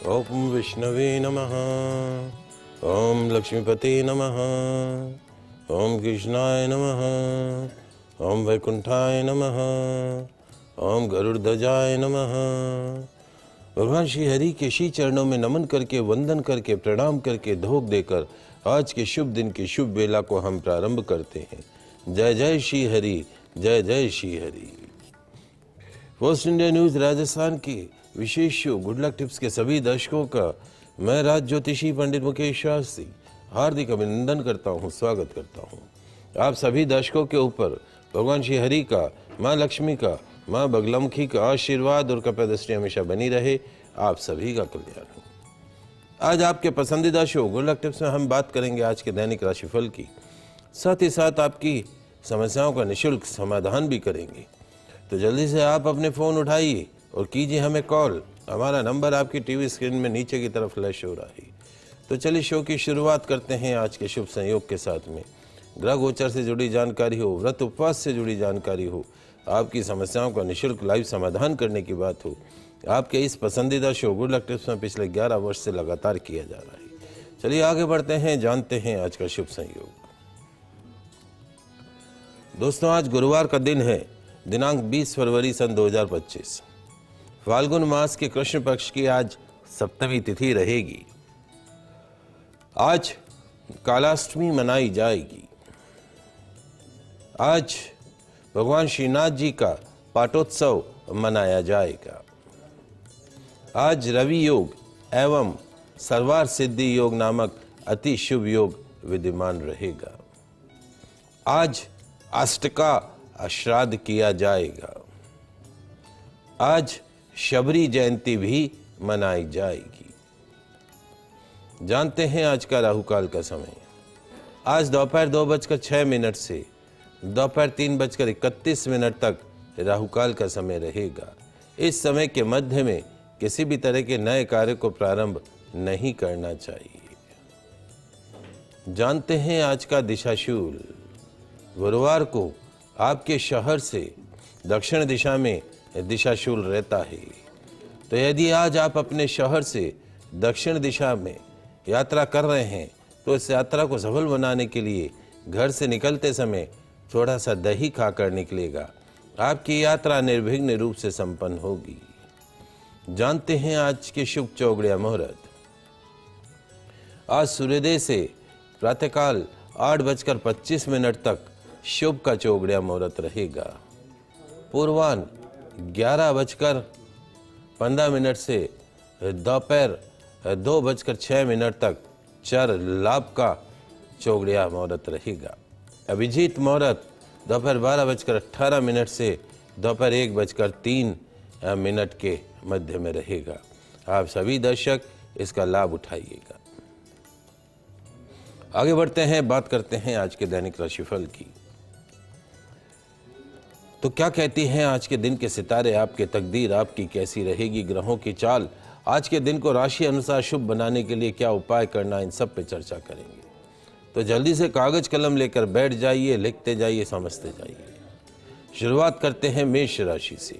ओम विष्णवे नमः। ओम लक्ष्मीपते नमः। ओम कृष्णाय नमः। ओम वैकुंठाय नमः। ओम गरुड़ध्वजाय नमः। भगवान श्री हरि के श्री चरणों में नमन करके, वंदन करके, प्रणाम करके, धोख देकर आज के शुभ दिन की शुभ वेला को हम प्रारंभ करते हैं। जय जय श्री हरि, जय जय Shri Hari. Post India news Rajasthan की विशेष शो गुड लक टिप्स के सभी दर्शकों का मैं राज ज्योतिषी पंडित मुकेश शास्त्री हार्दिक अभिनंदन करता हूं, स्वागत करता हूं। आप सभी दर्शकों के ऊपर भगवान श्री हरि का, माँ लक्ष्मी का, माँ बगलामुखी का आशीर्वाद और कृपा दृष्टि हमेशा बनी रहे। आप सभी का कल्याण हो। आज आपके पसंदीदा शो गुड लक टिप्स में हम बात करेंगे आज के दैनिक राशिफल की, साथ ही साथ आपकी समस्याओं का निःशुल्क समाधान भी करेंगे। तो जल्दी से आप अपने फ़ोन उठाइए और कीजिए हमें कॉल। हमारा नंबर आपकी टीवी स्क्रीन में नीचे की तरफ फ्लैश हो रहा है। तो चलिए शो की शुरुआत करते हैं आज के शुभ संयोग के साथ में। ग्रह गोचर से जुड़ी जानकारी हो, व्रत उपवास से जुड़ी जानकारी हो, आपकी समस्याओं का निःशुल्क लाइव समाधान करने की बात हो, आपके इस पसंदीदा शो गुड लक टिप्स में पिछले 11 वर्ष से लगातार किया जा रहा है। चलिए आगे बढ़ते हैं, जानते हैं आज का शुभ संयोग। दोस्तों, आज गुरुवार का दिन है, दिनांक 20 फरवरी सन 2025। फाल्गुन मास के कृष्ण पक्ष की आज सप्तमी तिथि रहेगी। आज कालाष्टमी मनाई जाएगी। आज भगवान श्रीनाथ जी का पाटोत्सव मनाया जाएगा। आज रवि योग एवं सर्वार सिद्धि योग नामक अति शुभ योग विद्यमान रहेगा। आज अष्टका श्राद्ध किया जाएगा। आज शबरी जयंती भी मनाई जाएगी। जानते हैं आज का राहुकाल का समय। आज दोपहर 2:06 से दोपहर 3:31 तक राहुकाल का समय रहेगा। इस समय के मध्य में किसी भी तरह के नए कार्य को प्रारंभ नहीं करना चाहिए। जानते हैं आज का दिशाशूल। गुरुवार को आपके शहर से दक्षिण दिशा में दिशाशूल रहता है। तो यदि आज आप अपने शहर से दक्षिण दिशा में यात्रा कर रहे हैं तो इस यात्रा को सफल बनाने के लिए घर से निकलते समय थोड़ा सा दही खाकर निकलेगा। आपकी यात्रा निर्विघ्न रूप से संपन्न होगी। जानते हैं आज के शुभ चौगड़िया मुहूर्त। आज सूर्योदय से प्रातःकाल 8:25 तक शुभ का चौगड़िया मुहूर्त रहेगा। पूर्वाह्न 11:15 से दोपहर 2:06 तक चर लाभ का चौगड़िया मुहूर्त रहेगा। अभिजीत मुहूर्त दोपहर 12:18 से दोपहर 1:03 के मध्य में रहेगा। आप सभी दर्शक इसका लाभ उठाइएगा। आगे बढ़ते हैं, बात करते हैं आज के दैनिक राशिफल की। तो क्या कहती हैं आज के दिन के सितारे, आपके तकदीर आपकी कैसी रहेगी, ग्रहों की चाल, आज के दिन को राशि अनुसार शुभ बनाने के लिए क्या उपाय करना, इन सब पे चर्चा करेंगे। तो जल्दी से कागज कलम लेकर बैठ जाइए, लिखते जाइए, समझते जाइए। शुरुआत करते हैं मेष राशि से।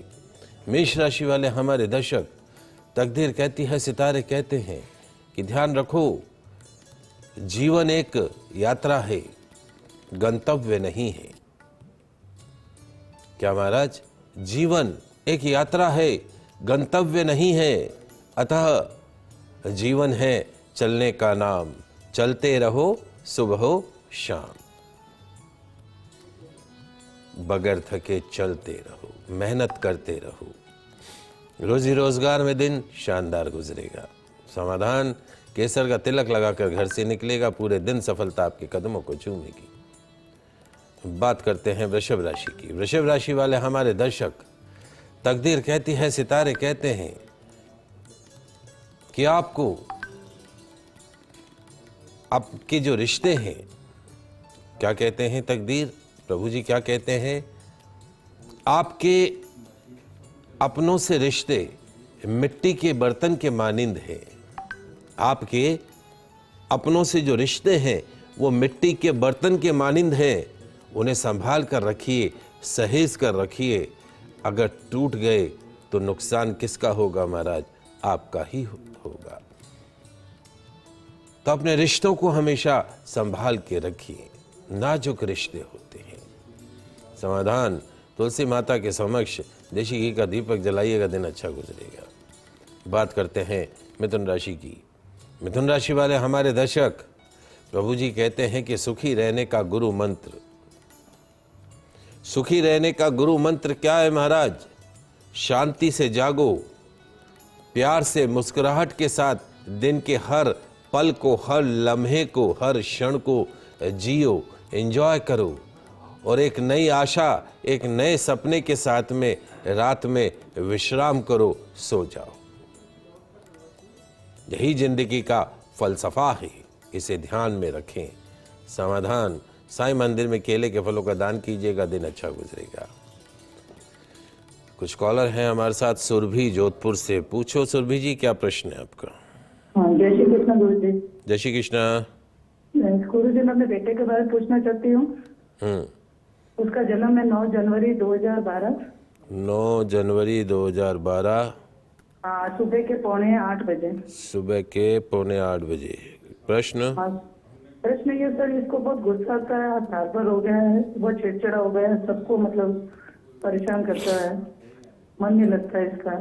मेष राशि वाले हमारे दर्शक, तकदीर कहती है, सितारे कहते हैं कि ध्यान रखो, जीवन एक यात्रा है, गंतव्य नहीं है। क्या महाराज? जीवन एक यात्रा है, गंतव्य नहीं है। अतः जीवन है चलने का नाम, चलते रहो सुबह हो शाम, बगैर थके चलते रहो, मेहनत करते रहो। रोजी रोजगार में दिन शानदार गुजरेगा। समाधान केसर का तिलक लगाकर घर से निकलेगा। पूरे दिन सफलता आपके कदमों को चूमेगी। बात करते हैं वृषभ राशि की। वृषभ राशि वाले हमारे दर्शक, तकदीर कहती है, सितारे कहते हैं कि आपको आपके जो रिश्ते हैं, क्या कहते हैं तकदीर, प्रभु जी क्या कहते हैं, आपके अपनों से रिश्ते मिट्टी के बर्तन के मानिंद है। आपके अपनों से जो रिश्ते हैं वो मिट्टी के बर्तन के मानिंद है। उन्हें संभाल कर रखिए, सहेज कर रखिए। अगर टूट गए तो नुकसान किसका होगा महाराज? आपका ही होगा। तो अपने रिश्तों को हमेशा संभाल के रखिए, नाजुक रिश्ते होते हैं। समाधान, तुलसी माता के समक्ष देशी घी का दीपक जलाइएगा, दिन अच्छा गुजरेगा। बात करते हैं मिथुन राशि की। मिथुन राशि वाले हमारे दर्शक, प्रभु जी कहते हैं कि सुखी रहने का गुरु मंत्र, सुखी रहने का गुरु मंत्र क्या है महाराज? शांति से जागो, प्यार से मुस्कुराहट के साथ दिन के हर पल को, हर लम्हे को, हर क्षण को जियो, एंजॉय करो और एक नई आशा, एक नए सपने के साथ में रात में विश्राम करो, सो जाओ। यही जिंदगी का फलसफा है, इसे ध्यान में रखें। समाधान, साईं मंदिर में केले के फलों का दान कीजिएगा, दिन अच्छा गुजरेगा। कुछ कॉलर हैं हमारे साथ। सुरभि जोधपुर से, पूछो सुरभि जी, क्या प्रश्न है आपका? हाँ, जय श्री कृष्ण गुरु जी। जय श्री कृष्ण। गुरु जी, मैं अपने बेटे के बारे में पूछना चाहती हूँ। उसका जन्म है 9 जनवरी 2012। 9 जनवरी 2012। हाँ, सुबह के 7:45 बजे। सुबह के 7:45 बजे। प्रश्न? हाँ, प्रश्न ये सर, इसको बहुत गुस्सा आता है, हाथ हो गया है, बहुत चिड़चिड़ा हो गया है, सबको मतलब परेशान करता है, मन नहीं लगता है इसका।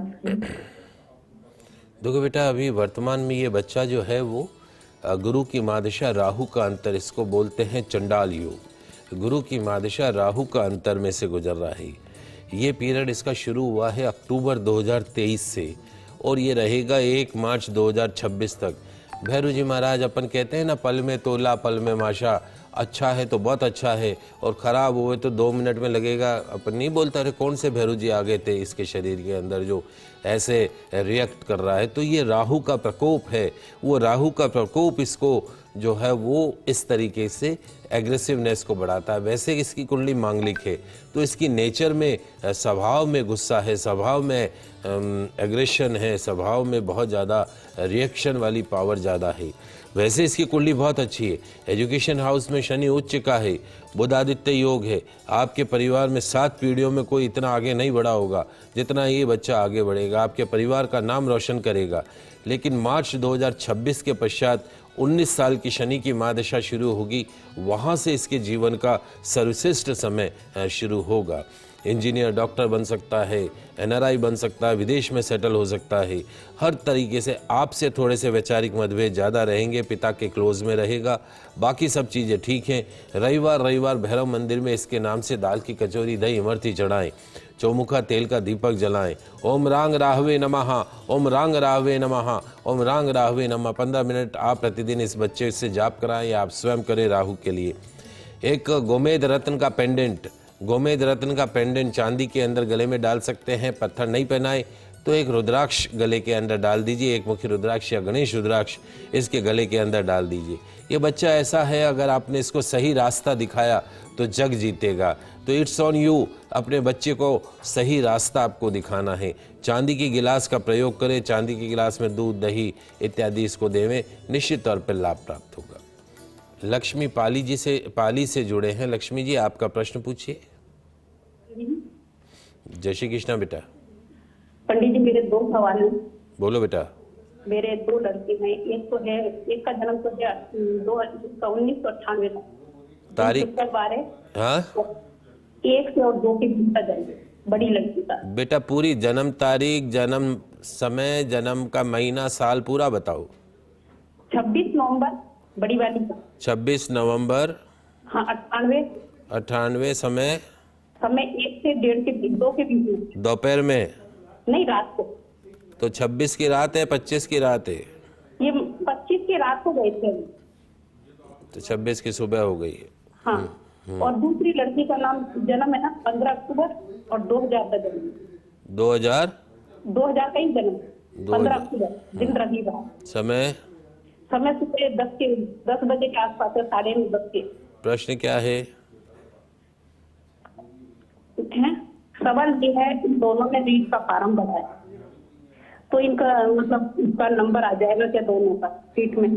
देखो बेटा, अभी वर्तमान में ये बच्चा जो है वो गुरु की मादशा राहु का अंतर, इसको बोलते हैं चंडाल योग। गुरु की मादशा राहु का अंतर में से गुजर रहा है। ये पीरियड इसका शुरू हुआ है अक्टूबर 2023 से और ये रहेगा 1 मार्च 2026 तक। भैरू जी महाराज, अपन कहते हैं ना, पल में तोला पल में माशा। अच्छा है तो बहुत अच्छा है और ख़राब हुए तो 2 मिनट में लगेगा। अपन नहीं बोलता अरे कौन से भैरू जी आ गए थे इसके शरीर के अंदर जो ऐसे रिएक्ट कर रहा है। तो ये राहु का प्रकोप है। वो राहु का प्रकोप इसको जो है वो इस तरीके से एग्रेसिवनेस को बढ़ाता है। वैसे इसकी कुंडली मांगलिक है तो इसकी नेचर में, स्वभाव में गुस्सा है, स्वभाव में एग्रेशन है, स्वभाव में बहुत ज़्यादा रिएक्शन वाली पावर ज़्यादा है। वैसे इसकी कुंडली बहुत अच्छी है। एजुकेशन हाउस में शनि उच्च का है, बुध आदित्य योग है। आपके परिवार में 7 पीढ़ियों में कोई इतना आगे नहीं बढ़ा होगा जितना ये बच्चा आगे बढ़ेगा, आपके परिवार का नाम रोशन करेगा। लेकिन मार्च 2026 के पश्चात 19 साल की शनि की महादशा शुरू होगी, वहाँ से इसके जीवन का सर्वश्रेष्ठ समय शुरू होगा। इंजीनियर, डॉक्टर बन सकता है, NRI बन सकता है, विदेश में सेटल हो सकता है। हर तरीके से आपसे थोड़े से वैचारिक मतभेद ज़्यादा रहेंगे, पिता के क्लोज में रहेगा, बाकी सब चीज़ें ठीक हैं। रविवार भैरव मंदिर में इसके नाम से दाल की कचौरी, दही इमरती चढ़ाएं, चौमुखा तेल का दीपक जलाएं। ओम रांग राहवे नमः, ओम रांग राहवे नमः, ओम रांग राहवे नमः 15 मिनट आप प्रतिदिन इस बच्चे से जाप कराएं या आप स्वयं करें राहु के लिए। एक गोमेद रत्न का पेंडेंट, गोमेद रत्न का पेंडेंट चांदी के अंदर गले में डाल सकते हैं। पत्थर नहीं पहनाए तो एक रुद्राक्ष गले के अंदर डाल दीजिए, एक मुखी रुद्राक्ष या गणेश रुद्राक्ष इसके गले के अंदर डाल दीजिए। ये बच्चा ऐसा है, अगर आपने इसको सही रास्ता दिखाया तो जग जीतेगा। तो इट्स ऑन यू, अपने बच्चे को सही रास्ता आपको दिखाना है। चांदी की गिलास का प्रयोग करें, चांदी की गिलास में दूध, दही इत्यादि इसको देवें, निश्चित तौर पर लाभ प्राप्त होगा। लक्ष्मी पाली से जुड़े हैं। लक्ष्मी जी, आपका प्रश्न पूछिए। जय श्री कृष्णा बेटा। पंडित जी, मेरे 2 सवाल हैं। बोलो बेटा। मेरे 2 लड़के हैं। एक तो है, एक का जन्म तो है 1998 का तारीख? 12। हाँ, 1 से और 2 के बीच का जन्म, बड़ी लड़की का। बेटा पूरी जन्म तारीख, जन्म समय, जन्म का महीना, साल पूरा बताओ। 26 नवंबर बड़ी वाली का। 26 नवंबर। हाँ, 98। समय 1 से 1:30 के बीच, 2 के बीच में। दोपहर में? नहीं, रात को। तो 26 की रात है, 25 की रात है? ये 25 की रात को गए थे। तो 26 की सुबह हो गई है। हाँ। और दूसरी लड़की का नाम, जन्म है ना 15 अक्टूबर और 2000 का जन्म। 2000 का ही जन्म, 15 अक्टूबर, दिन रविवार। समय सुबह 10 बजे के आसपास है, 9:30 के। प्रश्न क्या है? सवाल ये है, इन दोनों ने नीट का फॉर्म भरा है तो इनका मतलब इसका नंबर आ जाएगा क्या दोनों का सीट में?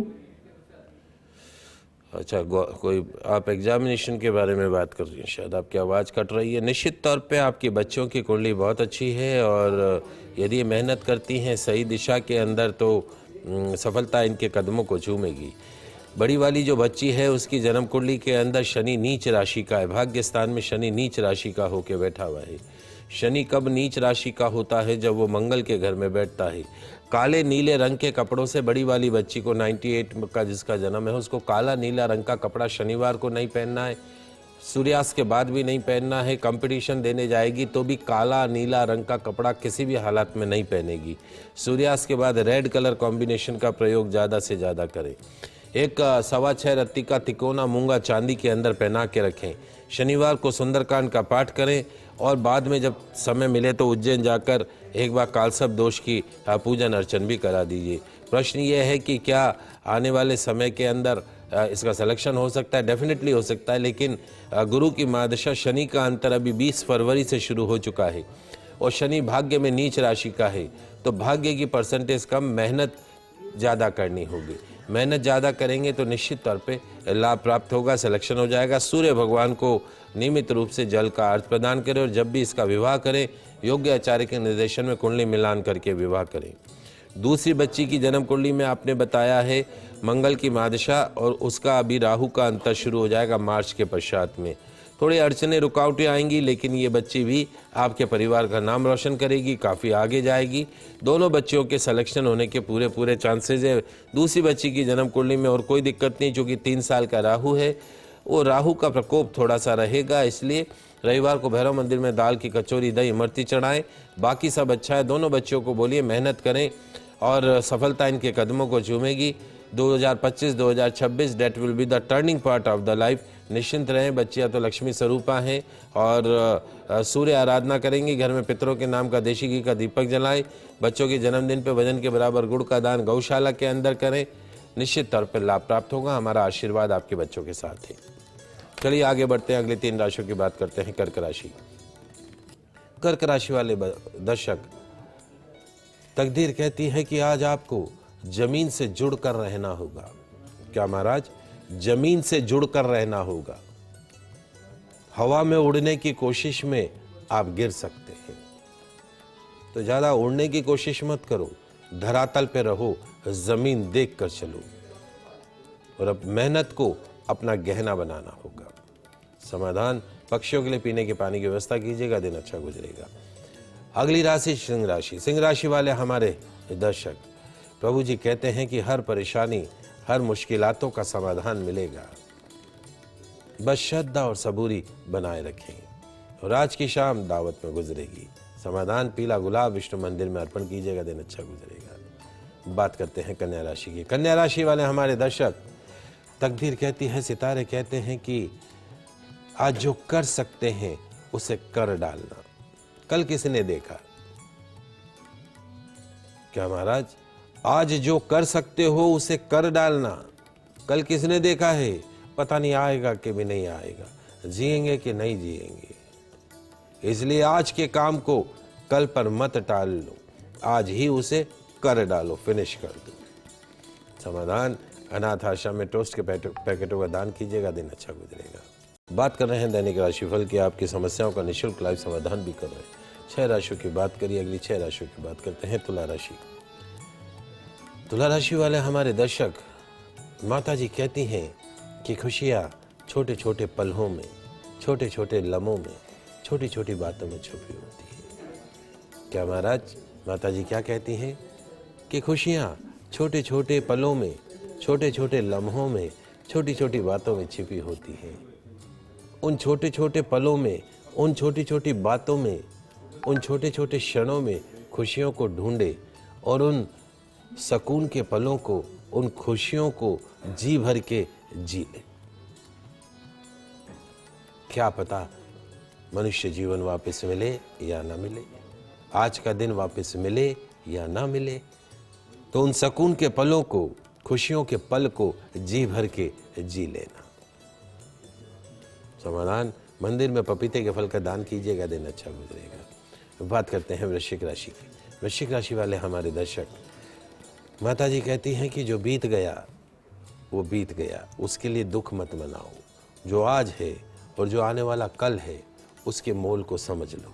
अच्छा, कोई आप एग्जामिनेशन के बारे में बात कर रही हैं, शायद आपकी आवाज़ कट रही है। निश्चित तौर पे आपकी बच्चों की कुंडली बहुत अच्छी है और यदि मेहनत करती हैं सही दिशा के अंदर तो सफलता इनके कदमों को चूमेगी। बड़ी वाली जो बच्ची है उसकी जन्म कुंडली के अंदर शनि नीच राशि का है, भाग्य स्थान में शनि नीच राशि का होके बैठा हुआ है। शनि कब नीच राशि का होता है? जब वो मंगल के घर में बैठता है। काले नीले रंग के कपड़ों से बड़ी वाली बच्ची को 98 का जिसका जन्म है उसको काला नीला रंग का कपड़ा शनिवार को नहीं पहनना है, सूर्यास्त के बाद भी नहीं पहनना है। कंपटीशन देने जाएगी तो भी काला नीला रंग का कपड़ा किसी भी हालात में नहीं पहनेगी। सूर्यास्त के बाद रेड कलर कॉम्बिनेशन का प्रयोग ज़्यादा से ज़्यादा करें। एक 6.25 रत्ती का तिकोना मूंगा चांदी के अंदर पहना के रखें। शनिवार को सुंदरकांड का पाठ करें और बाद में जब समय मिले तो उज्जैन जाकर एक बार कालसर्प दोष की पूजन अर्चन भी करा दीजिए। प्रश्न ये है कि क्या आने वाले समय के अंदर इसका सिलेक्शन हो सकता है? डेफिनेटली हो सकता है, लेकिन गुरु की महादशा शनि का अंतर अभी 20 फरवरी से शुरू हो चुका है और शनि भाग्य में नीच राशि का है, तो भाग्य की परसेंटेज कम, मेहनत ज़्यादा करनी होगी। मेहनत ज़्यादा करेंगे तो निश्चित तौर पे लाभ प्राप्त होगा, सिलेक्शन हो जाएगा। सूर्य भगवान को नियमित रूप से जल का अर्घ प्रदान करें और जब भी इसका विवाह करें योग्य आचार्य के निर्देशन में कुंडली मिलान करके विवाह करें। दूसरी बच्ची की जन्म कुंडली में आपने बताया है मंगल की महादशा और उसका अभी राहु का अंतर शुरू हो जाएगा मार्च के पश्चात में। थोड़ी अड़चने रुकावटें आएंगी, लेकिन ये बच्ची भी आपके परिवार का नाम रोशन करेगी, काफ़ी आगे जाएगी। दोनों बच्चियों के सिलेक्शन होने के पूरे चांसेस है। दूसरी बच्ची की जन्म कुंडली में और कोई दिक्कत नहीं, चूँकि 3 साल का राहु है, वो राहु का प्रकोप थोड़ा सा रहेगा, इसलिए रविवार को भैरव मंदिर में दाल की कचौरी दही इमरती चढ़ाएं। बाकी सब अच्छा है। दोनों बच्चियों को बोलिए मेहनत करें और सफलता इनके कदमों को चूमेगी। 2025-2026 date will be the turning part of the life. निश्चिंत रहें, बच्चियाँ तो लक्ष्मी स्वरूपा हैं और सूर्य आराधना करेंगी। घर में पितरों के नाम का देशी घी का दीपक जलाएं। बच्चों के जन्मदिन पर वजन के बराबर गुड़ का दान गौशाला के अंदर करें, निश्चित तौर पर लाभ प्राप्त होगा। हमारा आशीर्वाद आपके बच्चों के साथ है। चलिए आगे बढ़ते हैं, अगली 3 राशियों की बात करते हैं। कर्क राशि। कर्क राशि वाले दर्शक, तकदीर कहती है कि आज आपको जमीन से जुड़कर रहना होगा। क्या महाराज? जमीन से जुड़कर रहना होगा। हवा में उड़ने की कोशिश में आप गिर सकते हैं, तो ज्यादा उड़ने की कोशिश मत करो, धरातल पे रहो, जमीन देख कर चलो और अब मेहनत को अपना गहना बनाना होगा। समाधान, पक्षियों के लिए पीने के पानी की व्यवस्था कीजिएगा, दिन अच्छा गुजरेगा। अगली राशि सिंह राशि। सिंह राशि वाले हमारे दर्शक, प्रभु जी कहते हैं कि हर परेशानी, हर मुश्किलातों का समाधान मिलेगा, बस श्रद्धा और सबूरी बनाए रखें और आज की शाम दावत में गुजरेगी। समाधान, पीला गुलाब विष्णु मंदिर में अर्पण कीजिएगा, दिन अच्छा गुजरेगा। बात करते हैं कन्या राशि की। कन्या राशि वाले हमारे दर्शक, तकदीर कहती है, सितारे कहते हैं कि आज जो कर सकते हैं उसे कर डालना। कल किसने देखा? क्या महाराज? आज जो कर सकते हो उसे कर डालना। कल किसने देखा है? पता नहीं आएगा कि भी नहीं आएगा, जिएंगे कि नहीं जिएंगे। इसलिए आज के काम को कल पर मत टाल लो, आज ही उसे कर डालो, फिनिश कर दो। समाधान, अनाथ आश्रम में टोस्ट के पैकेटों का दान कीजिएगा, दिन अच्छा गुजरेगा। बात कर रहे हैं दैनिक राशिफल की। आपकी समस्याओं का निःशुल्क लाइव समाधान भी कर रहे हैं। 6 राशियों की बात करिए। अगली 6 राशियों की बात करते हैं। तुला राशि। तुला राशि वाले हमारे दर्शक, माता जी कहती हैं कि खुशियाँ छोटे छोटे पलों में, छोटे छोटे लम्हों में, छोटी छोटी बातों में छुपी होती है। क्या महाराज? माता जी क्या कहती हैं कि खुशियाँ छोटे छोटे पलों में, छोटे छोटे लम्हों में, छोटी छोटी बातों में छिपी होती हैं। उन छोटे छोटे पलों में, उन छोटी छोटी बातों में, उन छोटे छोटे क्षणों में खुशियों को ढूंढे और उन सुकून के पलों को, उन खुशियों को जी भर के जी ले। क्या पता मनुष्य जीवन वापस मिले या ना मिले, आज का दिन वापस मिले या ना मिले, तो उन सुकून के पलों को, खुशियों के पल को जी भर के जी लेना। समाधान, मंदिर में पपीते के फल का दान कीजिएगा, दिन अच्छा गुजरेगा। बात करते हैं वृश्चिक राशि की। वृश्चिक राशि वाले हमारे दर्शक, माता जी कहती हैं कि जो बीत गया वो बीत गया, उसके लिए दुख मत मनाओ। जो आज है और जो आने वाला कल है उसके मोल को समझ लो।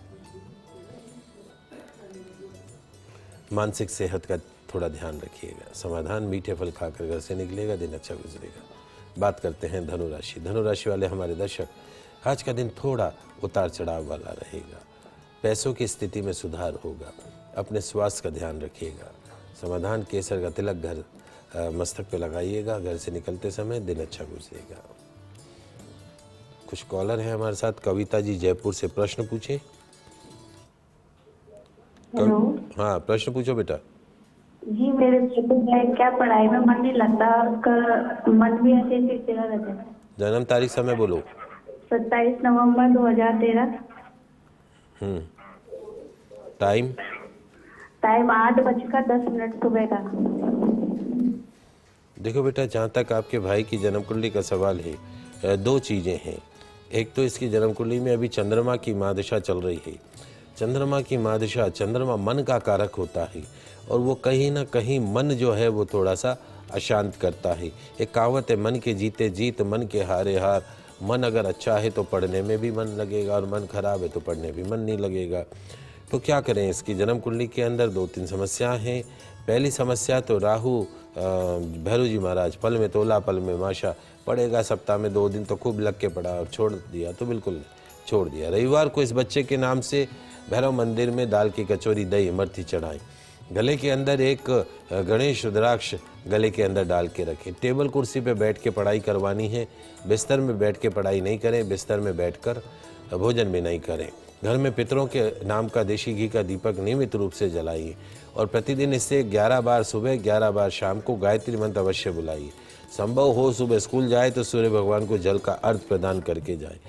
मानसिक सेहत का थोड़ा ध्यान रखिएगा। समाधान मीठे फल खाकर घर से निकलेगा, दिन अच्छा गुजरेगा। बात करते हैं धनु राशि। धनु राशि वाले हमारे दर्शक, आज का दिन थोड़ा उतार चढ़ाव वाला रहेगा। पैसों की स्थिति में सुधार होगा। अपने स्वास्थ्य का ध्यान रखिएगा। समाधान केसर का तिलक घर मस्तक पे लगाइएगा। घर से निकलते समय दिन अच्छा गुजरेगा। कुछ कॉलर हैं हमारे साथ। कविता जी जयपुर से, प्रश्न पूछे। हेलो हाँ, प्रश्न पूछो बेटा। जी, मेरे बेटे का क्या पढ़ाई में मन नहीं लगता, उसका मन भी ऐसे चिड़चिड़ा रहता है। जन्म तारीख समय बोलो। 27 नवंबर 2013। टाइम 8:10 सुबह का। देखो बेटा, जहाँ तक आपके भाई की जन्म कुंडली का सवाल है, दो चीज़ें हैं। एक तो इसकी जन्म कुंडली में अभी चंद्रमा की महादशा चल रही है। चंद्रमा की महादशा, चंद्रमा मन का कारक होता है और वो कहीं ना कहीं मन जो है वो थोड़ा सा अशांत करता है। एक कहावत है, मन के जीते जीत मन के हारे हार। मन अगर अच्छा है तो पढ़ने में भी मन लगेगा और मन खराब है तो पढ़ने भी मन नहीं लगेगा। तो क्या करें, इसकी जन्म कुंडली के अंदर 2-3 समस्याएं हैं। पहली समस्या तो राहु भैरव जी महाराज, पल में तोला पल में माशा। पढ़ेगा सप्ताह में 2 दिन तो खूब लग के पढ़ा और छोड़ दिया तो बिल्कुल छोड़ दिया। रविवार को इस बच्चे के नाम से भैरव मंदिर में दाल की कचौरी दही इमरती चढ़ाएं। गले के अंदर एक गणेश रुद्राक्ष गले के अंदर डाल के रखें। टेबल कुर्सी पे बैठ के पढ़ाई करवानी है। बिस्तर में बैठ के पढ़ाई नहीं करें, बिस्तर में बैठकर भोजन भी नहीं करें। घर में पितरों के नाम का देशी घी का दीपक नियमित रूप से जलाइए और प्रतिदिन इससे 11 बार सुबह 11 बार शाम को गायत्री मंत्र अवश्य बुलाइए। संभव हो सुबह स्कूल जाए तो सूर्य भगवान को जल का अर्घ प्रदान करके जाए।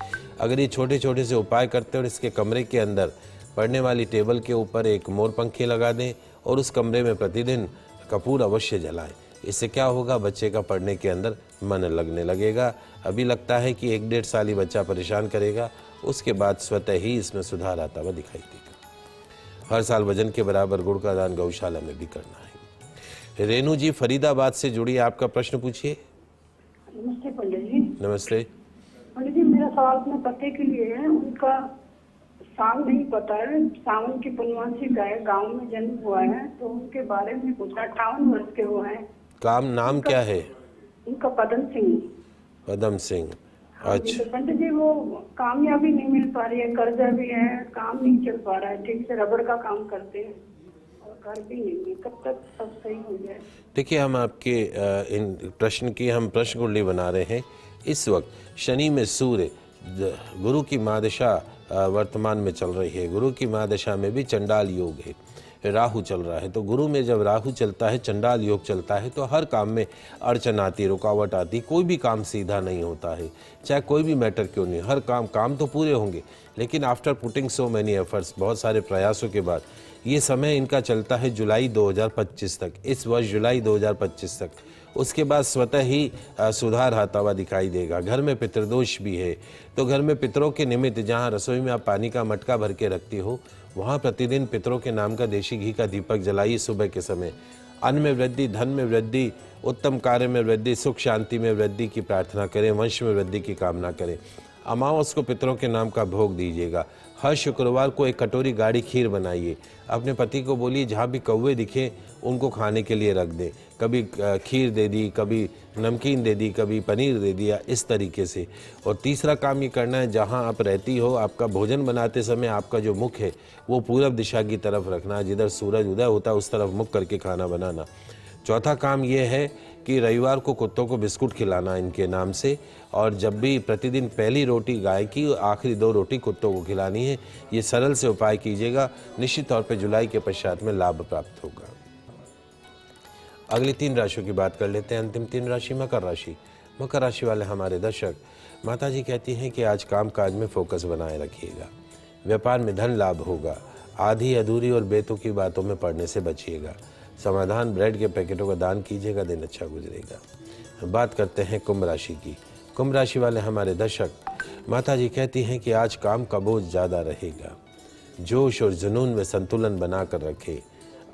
अगर ये छोटे छोटे से उपाय करते और इसके कमरे के अंदर पढ़ने वाली टेबल के ऊपर एक मोर पंखी लगा दें और उस कमरे में प्रतिदिन कपूर अवश्य जलाएं। इससे क्या होगा, बच्चे का पढ़ने के अंदर मन लगने लगेगा। अभी लगता है कि 1-1.5 साल ही बच्चा परेशान करेगा, उसके बाद स्वतः ही इसमें सुधार आता हुआ दिखाई देगा। हर साल वजन के बराबर गुड़ का दान गौशाला में भी करना है। रेणु जी फरीदाबाद से जुड़ी, आपका प्रश्न पूछिए। नमस्ते पंडित जी। नमस्ते पंडित जी, मेरा सवाल अपने पति के लिए है। उनका साल नहीं पता है, सावन की पूर्णमासी का है, गाँव में जन्म हुआ है, तो उनके बारे में पूछना। 58 वर्ष के हुए हैं। काम नाम क्या है? उनका पदम सिंह। पदम सिंह, अच्छा। तो पंडित जी, वो कामयाबी नहीं मिल पा रही है, कर्जा भी है, काम नहीं चल पा रहा है ठीक से, रबड़ का काम करते हैं और घर भी नहीं है। कब तक सब सही हो जाए? देखिए, हम आपके इन प्रश्न की हम प्रश्न कुंडली बना रहे हैं। इस वक्त शनि में सूर्य, गुरु की महादशा वर्तमान में चल रही है। गुरु की महादशा में भी चंडाल योग है, राहु चल रहा है। तो गुरु में जब राहु चलता है, चंडाल योग चलता है, तो हर काम में अड़चन आती, रुकावट आती। कोई भी काम सीधा नहीं होता है, चाहे कोई भी मैटर क्यों नहीं। हर काम तो पूरे होंगे, लेकिन after putting so many efforts, बहुत सारे प्रयासों के बाद ये समय इनका चलता है जुलाई 2025 तक, इस वर्ष जुलाई 2025 तक। उसके बाद स्वतः ही सुधार आता हुआ दिखाई देगा। घर में पितृदोष भी है, तो घर में पितरों के निमित्त जहाँ रसोई में आप पानी का मटका भर के रखती हो, वहाँ प्रतिदिन पितरों के नाम का देशी घी का दीपक जलाइए सुबह के समय। अन्न में वृद्धि, धन में वृद्धि, उत्तम कार्य में वृद्धि, सुख शांति में वृद्धि की प्रार्थना करें, वंश में वृद्धि की कामना करें। अमावस को पितरों के नाम का भोग दीजिएगा। हर शुक्रवार को एक कटोरी गाढ़ी खीर बनाइए। अपने पति को बोलिए जहाँ भी कौवे दिखे उनको खाने के लिए रख दें। कभी खीर दे दी, कभी नमकीन दे दी, कभी पनीर दे दिया, इस तरीके से। और तीसरा काम ये करना है, जहाँ आप रहती हो आपका भोजन बनाते समय आपका जो मुख है वो पूरब दिशा की तरफ रखना, जिधर सूरज उदय होता है उस तरफ मुख करके खाना बनाना। चौथा काम ये है कि रविवार को कुत्तों को बिस्कुट खिलाना इनके नाम से, और जब भी प्रतिदिन पहली रोटी गाय की, आखिरी 2 रोटी कुत्तों को खिलानी है। ये सरल से उपाय कीजिएगा, निश्चित तौर पे जुलाई के पश्चात में लाभ प्राप्त होगा। अगली 3 राशियों की बात कर लेते हैं। अंतिम 3 राशि मकर राशि। मकर राशि वाले हमारे दर्शक, माता जी कहती हैं कि आज काम काज में फोकस बनाए रखिएगा। व्यापार में धन लाभ होगा। आधी अधूरी और बेतुकी बातों में पड़ने से बचिएगा। समाधान, ब्रेड के पैकेटों का दान कीजिएगा, दिन अच्छा गुजरेगा। बात करते हैं कुंभ राशि की। कुंभ राशि वाले हमारे दर्शक, माता जी कहती हैं कि आज काम का बोझ ज़्यादा रहेगा। जोश और जुनून में संतुलन बना कर रखें।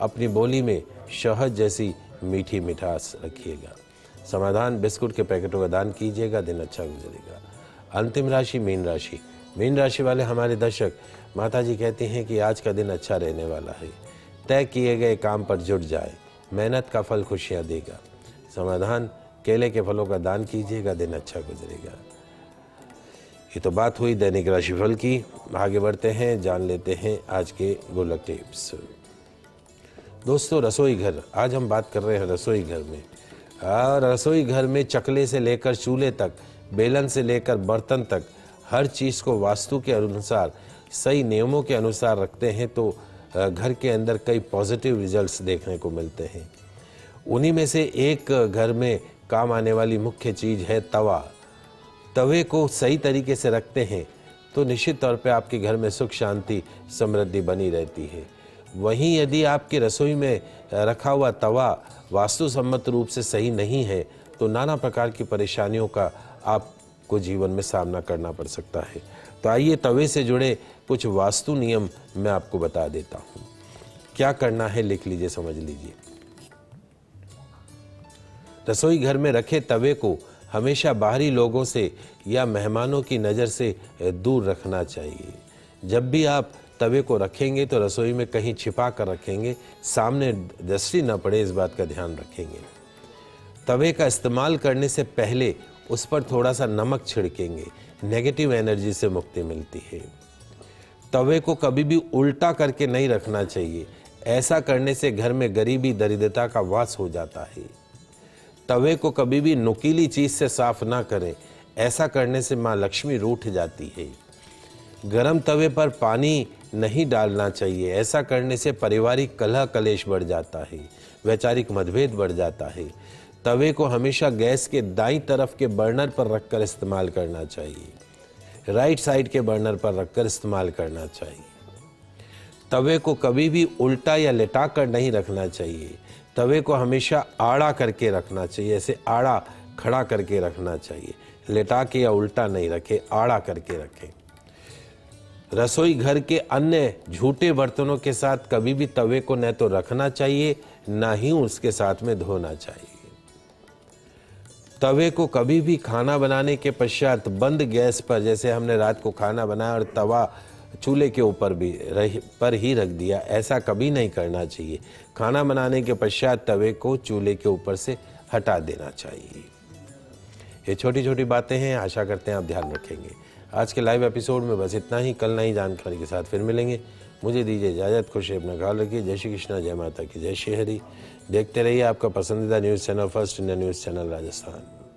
अपनी बोली में शहद जैसी मीठी मिठास रखिएगा। समाधान, बिस्कुट के पैकेटों का दान कीजिएगा, दिन अच्छा गुजरेगा। अंतिम राशि मीन राशि। मीन राशि वाले हमारे दर्शक, माता जी कहती हैं कि आज का दिन अच्छा रहने वाला है। तय किए गए काम पर जुट जाए। मेहनत का फल खुशियाँ देगा। समाधान, केले के फलों का दान कीजिएगा, दिन अच्छा गुजरेगा। ये तो बात हुई दैनिक राशिफल की। आगे बढ़ते हैं, जान लेते हैं आज के गुड लक टिप्स। दोस्तों, रसोई घर, आज हम बात कर रहे हैं रसोई घर में। रसोई घर में चकले से लेकर चूल्हे तक, बेलन से लेकर बर्तन तक, हर चीज़ को वास्तु के अनुसार, सही नियमों के अनुसार रखते हैं तो घर के अंदर कई पॉजिटिव रिजल्ट्स देखने को मिलते हैं। उन्हीं में से एक घर में काम आने वाली मुख्य चीज़ है तवा। तवे को सही तरीके से रखते हैं तो निश्चित तौर पे आपके घर में सुख शांति समृद्धि बनी रहती है। वहीं यदि आपकी रसोई में रखा हुआ तवा वास्तुसम्मत रूप से सही नहीं है तो नाना प्रकार की परेशानियों का आपको जीवन में सामना करना पड़ सकता है। तो आइए तवे से जुड़े कुछ वास्तु नियम मैं आपको बता देता हूँ। क्या करना है लिख लीजिए, समझ लीजिए। रसोई घर में रखे तवे को हमेशा बाहरी लोगों से या मेहमानों की नज़र से दूर रखना चाहिए। जब भी आप तवे को रखेंगे तो रसोई में कहीं छिपा कर रखेंगे, सामने दृष्टि न पड़े इस बात का ध्यान रखेंगे। तवे का इस्तेमाल करने से पहले उस पर थोड़ा सा नमक छिड़केंगे, नेगेटिव एनर्जी से मुक्ति मिलती है। तवे को कभी भी उल्टा करके नहीं रखना चाहिए, ऐसा करने से घर में गरीबी दरिद्रता का वास हो जाता है। तवे को कभी भी नुकीली चीज़ से साफ ना करें, ऐसा करने से माँ लक्ष्मी रूठ जाती है। गरम तवे पर पानी नहीं डालना चाहिए, ऐसा करने से पारिवारिक कलह कलेश बढ़ जाता है, वैचारिक मतभेद बढ़ जाता है। तवे को हमेशा गैस के दाईं तरफ के बर्नर पर रखकर इस्तेमाल करना चाहिए, राइट साइड के बर्नर पर रखकर इस्तेमाल करना चाहिए। तवे को कभी भी उल्टा या लेटा कर नहीं रखना चाहिए, तवे को हमेशा आड़ा करके रखना चाहिए, ऐसे आड़ा खड़ा करके रखना चाहिए, लेटा के या उल्टा नहीं रखें, आड़ा करके रखें। रसोई घर के अन्य झूठे बर्तनों के साथ कभी भी तवे को न तो रखना चाहिए न ही उसके साथ में धोना चाहिए। तवे को कभी भी खाना बनाने के पश्चात बंद गैस पर, जैसे हमने रात को खाना बनाया और तवा चूल्हे के ऊपर पर ही रख दिया, ऐसा कभी नहीं करना चाहिए। खाना बनाने के पश्चात तवे को चूल्हे के ऊपर से हटा देना चाहिए। ये छोटी छोटी बातें हैं, आशा करते हैं आप ध्यान रखेंगे। आज के लाइव एपिसोड में बस इतना ही। कल नई जानकारी के साथ फिर मिलेंगे। मुझे दीजिए इजाज़त, खुश अपना ख्याल रखिए। जय श्री कृष्णा, जय माता की, जय श्री हरि। देखते रहिए आपका पसंदीदा news channel first India news channel Rajasthan.